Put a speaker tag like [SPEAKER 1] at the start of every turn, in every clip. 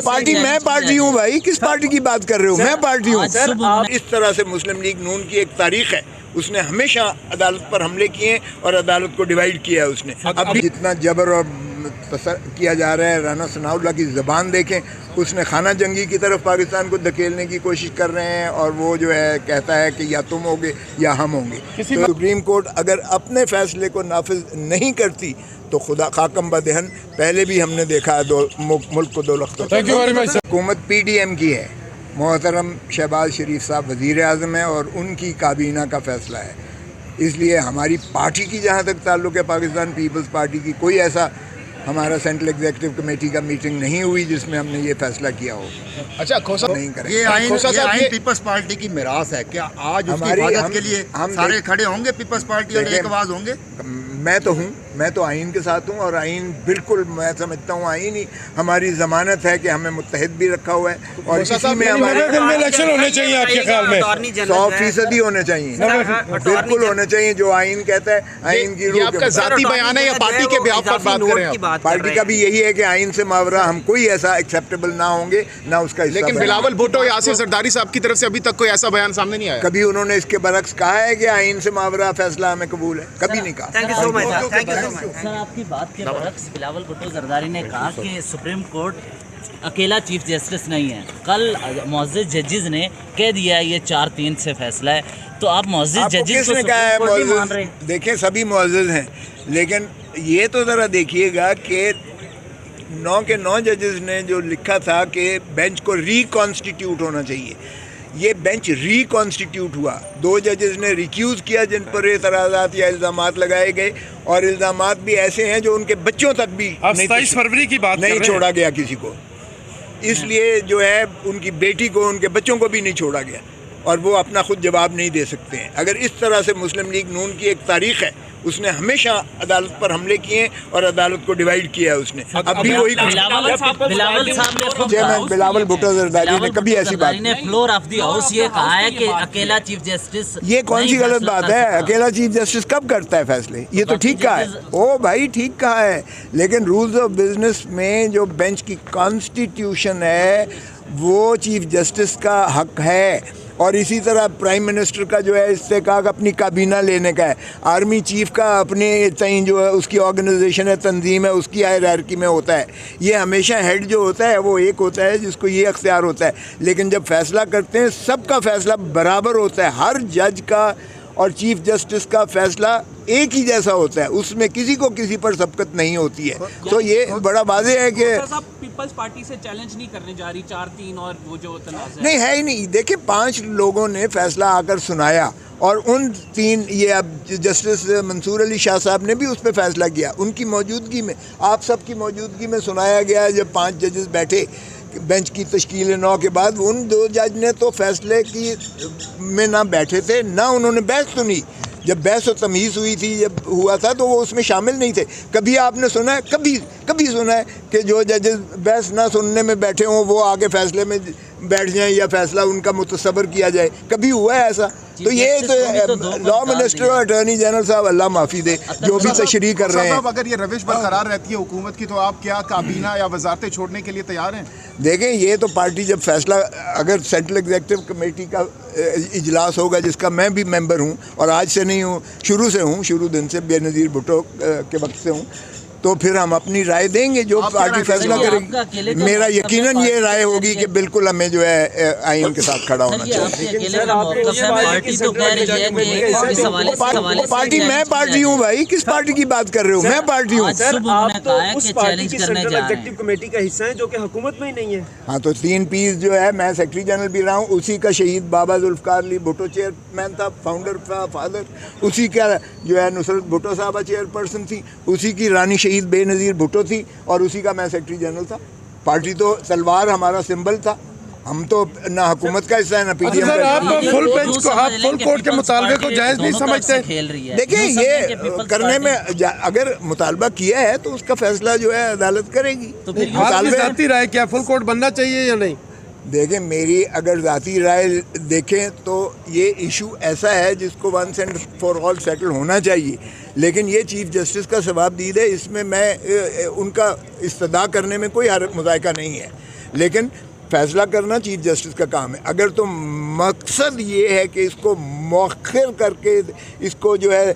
[SPEAKER 1] Party میں party ہوں بھائی، کس پارٹی کی بات کر رہے ہو؟ میں پارٹی ہوں. اس طرح سے مسلم لیگ نون کی ایک تاریخ ہے، اس نے ہمیشہ عدالت پر حملے کیے اور عدالت کو ڈیوائیڈ کیا ہے. اس نے اب جتنا جبر اور کیا جا رہا ہے، رانا ثناء اللہ کی زبان دیکھیں، اس نے خانہ جنگی کی طرف پاکستان کو دھکیلنے کی کوشش کر رہے ہیں، اور وہ جو ہے کہتا ہے کہ یا تم ہوگے یا ہم ہوں گے. تو سپریم کورٹ اگر اپنے فیصلے کو نافذ نہیں کرتی تو خدا خاکم بدہن، پہلے بھی ہم نے دیکھا ہے ملک کو دو لخت. حکومت پی ڈی ایم کی ہے، محترم شہباز شریف صاحب وزیر اعظم ہیں اور ان کی کابینہ کا فیصلہ ہے. اس لیے ہماری پارٹی کی جہاں تک تعلق ہے، پاکستان پیپلز پارٹی کی، کوئی ایسا ہمارا سینٹرل ایگزیکٹو کمیٹی کا میٹنگ نہیں ہوئی جس میں ہم نے یہ فیصلہ کیا ہو.
[SPEAKER 2] اچھا کھوسا
[SPEAKER 1] نہیں کریں.
[SPEAKER 3] یہ آئین پیپلز پارٹی کی میراث ہے، کیا آج اس کی حفاظت کے لیے سارے کھڑے ہوں گے پیپلز پارٹی اور ایک آواز ہوں گے؟
[SPEAKER 1] میں تو ہوں، میں تو آئین کے ساتھ ہوں، اور آئین بالکل میں سمجھتا ہوں آئین ہی ہماری ضمانت ہے کہ ہمیں متحد بھی رکھا ہوا ہے، اور اسی میں ہمارے
[SPEAKER 2] الیکشن ہونے چاہیے آپ کے خیال میں
[SPEAKER 1] 100% ہونے چاہیے، بالکل ہونے چاہیے جو آئین کہتا ہے. آئین کی روح
[SPEAKER 2] آپ کا ذاتی بیان ہے یا پارٹی کے بیان پر بات کر رہے ہیں؟
[SPEAKER 1] پارٹی کا بھی یہی ہے کہ آئین سے ماورا ہم کوئی ایسا ایکسیپٹیبل نہ ہوں گے، نہ اس کا حصہ.
[SPEAKER 2] لیکن بلاول بھٹو یا آصف زرداری صاحب کی طرف سے ابھی تک کوئی ایسا بیان سامنے نہیں آیا.
[SPEAKER 1] کبھی انہوں نے اس کے برعکس کہا ہے کہ آئین سے ماورا فیصلہ ہمیں قبول ہے؟ کبھی نہیں کہا.
[SPEAKER 4] سر آپ کی بات کے برعکس بلاول بھٹو زرداری نے کہا کہ سپریم کورٹ اکیلا چیف جسٹس نہیں ہے. کل معزز ججز نے کہہ دیا ہے یہ 4-3 سے فیصلہ ہے، تو آپ معزز ججز کو
[SPEAKER 1] کہا ہے
[SPEAKER 4] مان رہے ہیں؟
[SPEAKER 1] دیکھیں سبھی معزز ہیں، لیکن یہ تو ذرا دیکھیے گا کہ 9 کے 9 ججز نے جو لکھا تھا کہ بینچ کو ریکانسٹیٹیوٹ ہونا چاہیے، یہ بینچ ریکانسٹیٹیوٹ ہوا. 2 ججز نے ریکیوز کیا جن پر اعتراضات یا الزامات لگائے گئے، اور الزامات بھی ایسے ہیں جو ان کے بچوں تک بھی
[SPEAKER 2] 27 فروری کی بات
[SPEAKER 1] نہیں چھوڑا گیا کسی کو. اس لیے جو ہے ان کی بیٹی کو، ان کے بچوں کو بھی نہیں چھوڑا گیا، اور وہ اپنا خود جواب نہیں دے سکتے ہیں. اگر اس طرح سے مسلم لیگ نون کی ایک تاریخ ہے، اس نے ہمیشہ عدالت پر حملے کیے اور عدالت کو ڈیوائیڈ کیا ہے. اس نے اب بھی وہی بلاول بھٹو زرداری نے کبھی ایسی بات
[SPEAKER 4] نہیں. فلور آف دی ہاؤس یہ کہا ہے کہ اکیلا چیف جسٹس،
[SPEAKER 1] یہ کون سی غلط بات ہے؟ اکیلا چیف جسٹس کب کرتا ہے فیصلے؟ یہ تو ٹھیک کہا ہے. او بھائی ٹھیک کہا ہے، لیکن رولز آف بزنس میں جو بینچ کی کانسٹیٹیوشن ہے وہ چیف جسٹس کا حق ہے، اور اسی طرح پرائم منسٹر کا جو ہے استحقاق اپنی کابینہ لینے کا ہے. آرمی چیف کا اپنے تئیں جو ہے اس کی آرگنائزیشن ہے، تنظیم ہے، اس کی ہائرارکی میں ہوتا ہے. یہ ہمیشہ ہیڈ جو ہوتا ہے وہ ایک ہوتا ہے جس کو یہ اختیار ہوتا ہے، لیکن جب فیصلہ کرتے ہیں سب کا فیصلہ برابر ہوتا ہے. ہر جج کا اور چیف جسٹس کا فیصلہ ایک ہی جیسا ہوتا ہے، اس میں کسی کو کسی پر سبقت نہیں ہوتی ہے. تو یہ بڑا واضح ہے کہ
[SPEAKER 5] پیپلز پارٹی سے چیلنج نہیں کرنے جا رہی 4-3 اور وہ جو تنازع
[SPEAKER 1] نہیں ہے ہی نہیں. دیکھیں 5 لوگوں نے فیصلہ آ کر سنایا، اور ان 3 یہ اب جسٹس منصور علی شاہ صاحب نے بھی اس پہ فیصلہ کیا، ان کی موجودگی میں، آپ سب کی موجودگی میں سنایا گیا. جب 5 ججز بیٹھے بینچ کی تشکیل 9 کے بعد، ان 2 جج نے تو فیصلے کی میں نہ بیٹھے تھے، نہ انہوں نے بحث سنی. جب بحث و تمیز ہوئی تھی، جب ہوا تھا تو وہ اس میں شامل نہیں تھے. کبھی آپ نے سنا ہے، کبھی سنا ہے کہ جو ججز بحث نہ سننے میں بیٹھے ہوں وہ آگے فیصلے میں بیٹھ جائیں یا فیصلہ ان کا متصور کیا جائے؟ کبھی ہوا ہے ایسا؟ تو یہ تو لا منسٹر اور اٹارنی جنرل صاحب اللہ معافی دے جو بھی تشریح کر رہے ہیں.
[SPEAKER 2] اگر یہ روش برقرار رہتی ہے حکومت کی تو آپ کیا کابینہ یا وزارتیں چھوڑنے کے لیے تیار ہیں؟
[SPEAKER 1] دیکھیں یہ تو پارٹی جب فیصلہ، اگر سینٹرل ایگزیکٹو کمیٹی کا اجلاس ہوگا جس کا میں بھی ممبر ہوں، اور آج سے نہیں ہوں، شروع دن سے بے نظیر بھٹو کے وقت سے ہوں، تو پھر ہم اپنی رائے دیں گے جو پارٹی فیصلہ کرے گی. میرا یقیناً یہ رائے ہوگی کہ بالکل ہمیں جو ہے آئین کے ساتھ کھڑا ہونا چاہیے. پارٹی میں پارٹی ہوں بھائی، کس پارٹی کی بات کر رہے ہو؟ میں پارٹی ہوں.
[SPEAKER 5] آپ تو اس پارٹی کی سینٹرل ایگزیکٹو کمیٹی کا حصہ ہیں جو کہ حکومت میں ہی نہیں ہے.
[SPEAKER 1] ہاں تو 3 پیس جو ہے، میں سیکرٹری جنرل بھی رہا ہوں، اسی کا شہید بابا ذوالفقار علی بھٹو چیئرمین تھا، فاؤنڈر تھا، فادر. اسی کا جو ہے نصرت بھٹو صاحبہ چیئر پرسن تھی، اسی کی رانی شہید بے نظیر بھٹو تھی، اور اسی کا میں سیکرٹری جنرل تھا. پارٹی تو تلوار ہمارا سمبل تھا. ہم تو نہ حکومت کا حصہ ہے نہ پی ڈی ایم کا.
[SPEAKER 2] آپ فل بینچ کو، آپ فل کورٹ کے مطالبے کو جائز نہیں سمجھتے؟
[SPEAKER 1] دیکھیں یہ کرنے میں اگر مطالبہ کیا ہے تو اس کا فیصلہ جو ہے عدالت کرے گی.
[SPEAKER 2] ذاتی رائے کیا فل کورٹ بننا چاہیے یا نہیں؟
[SPEAKER 1] دیکھیں میری اگر ذاتی رائے دیکھیں تو یہ ایشو ایسا ہے جس کو once and for all settle ہونا چاہیے، لیکن یہ چیف جسٹس کا ثواب دید ہے، اس میں ان کا استدعا کرنے میں کوئی مذائقہ نہیں ہے. لیکن فیصلہ کرنا چیف جسٹس کا کام ہے. اگر تو مقصد یہ ہے کہ اس کو مؤخر کر کے اس کو جو ہے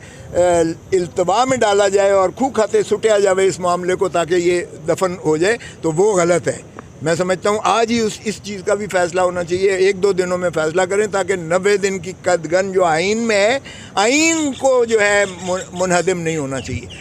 [SPEAKER 1] التوا میں ڈالا جائے اور کھو کھاتے سٹیا جائے اس معاملے کو تاکہ یہ دفن ہو جائے تو وہ غلط ہے. میں سمجھتا ہوں آج ہی اس چیز کا بھی فیصلہ ہونا چاہیے. 1-2 دنوں میں فیصلہ کریں تاکہ 90 دن کی قدغن جو آئین میں ہے, آئین کو جو ہے منہدم نہیں ہونا چاہیے.